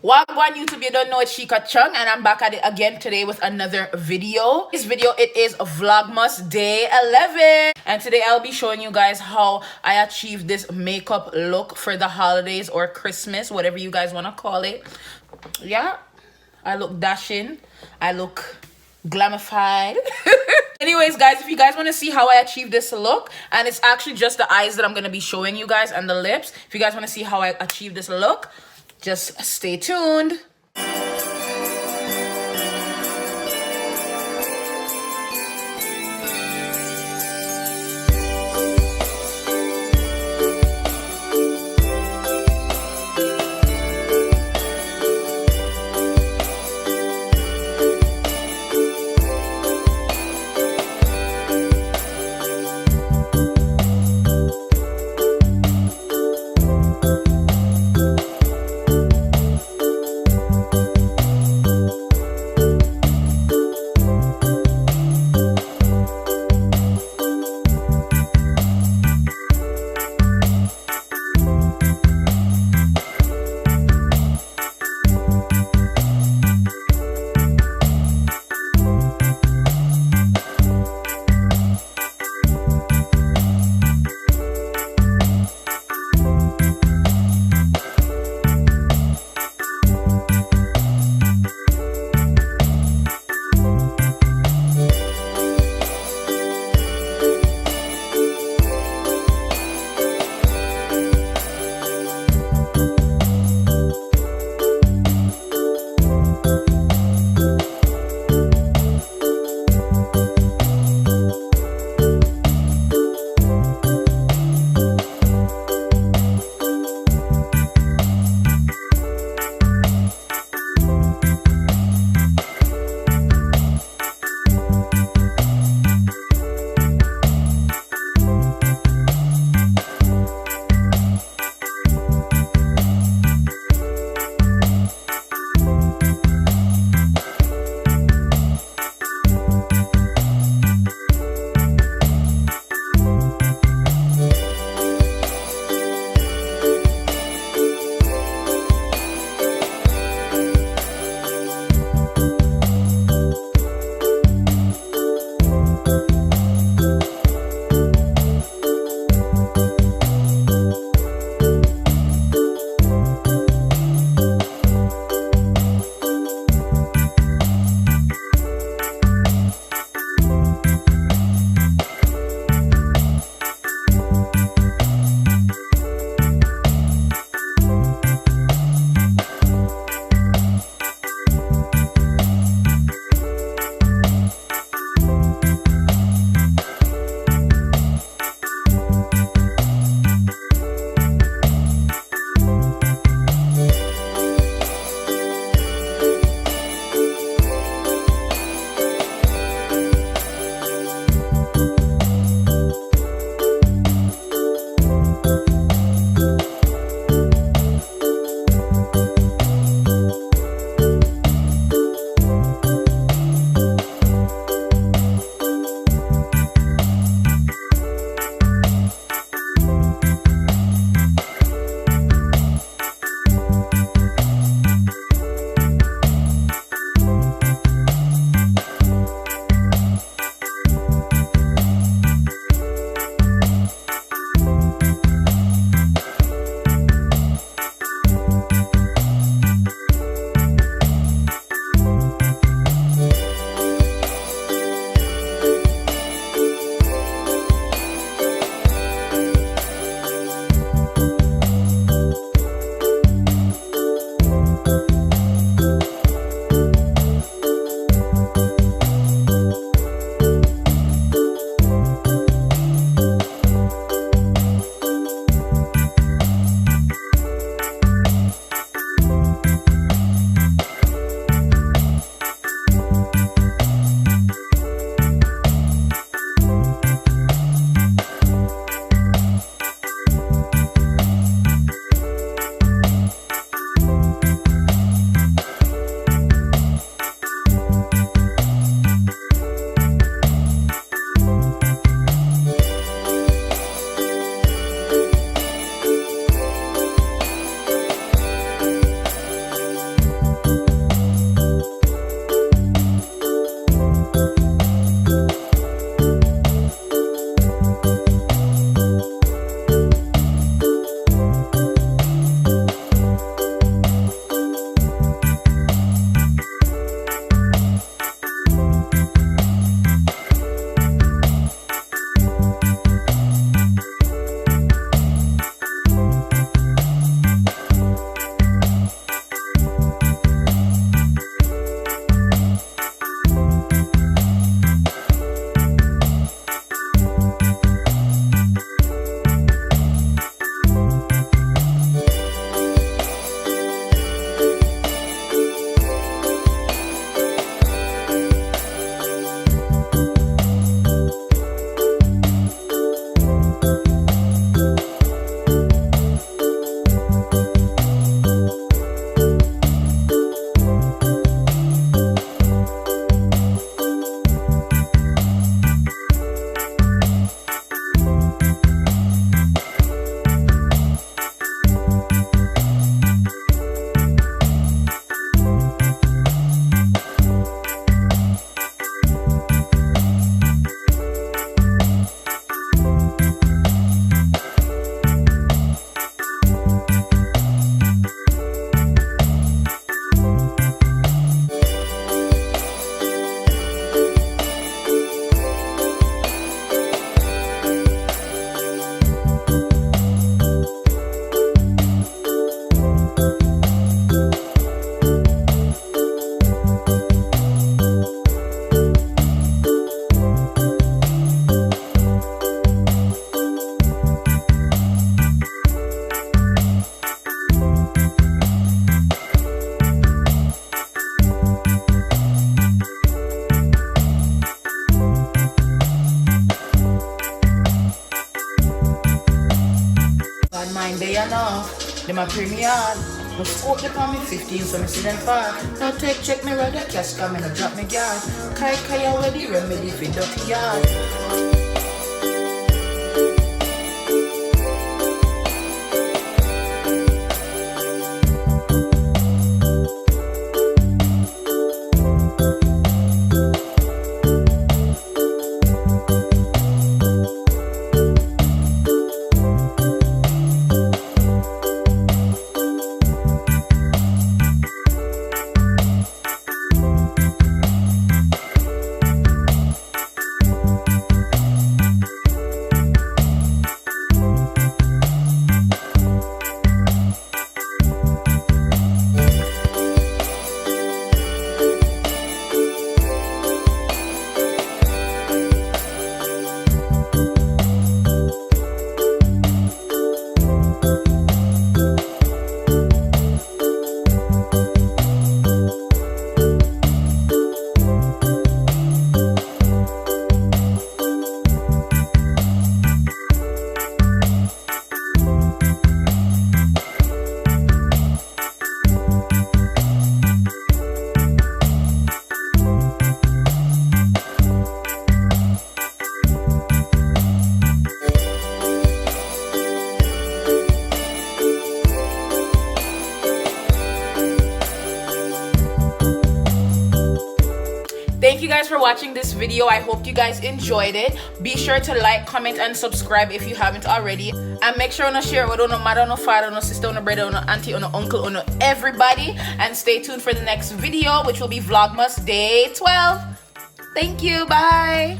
Wahgwaaaaan YouTube, you don't know it's Shickaa Chung, and I'm back at it again today with another video. This video, it is Vlogmas day 11, and today I'll be showing you guys how I achieved this makeup look for the holidays or Christmas, whatever you guys want to call it. Yeah, I look dashing, I look glamified. Anyways, guys, if you guys want to see how I achieved this look, and it's actually just the eyes that I'm going to be showing you guys and the lips. If you guys want to see how I achieved this look, just stay tuned. enough. Them a bring me hard. No scope the on me 15, so me see them far. No take check me rather cash come and drop me guard. Kai already remedy for dirty yard. Thank you guys for watching this video. I hope you guys enjoyed it. Be sure to like, comment, and subscribe if you haven't already. And make sure to share with no mother, no father, no sister, no brother, no auntie, no uncle, no everybody. And stay tuned for the next video, which will be Vlogmas Day 12. Thank you. Bye.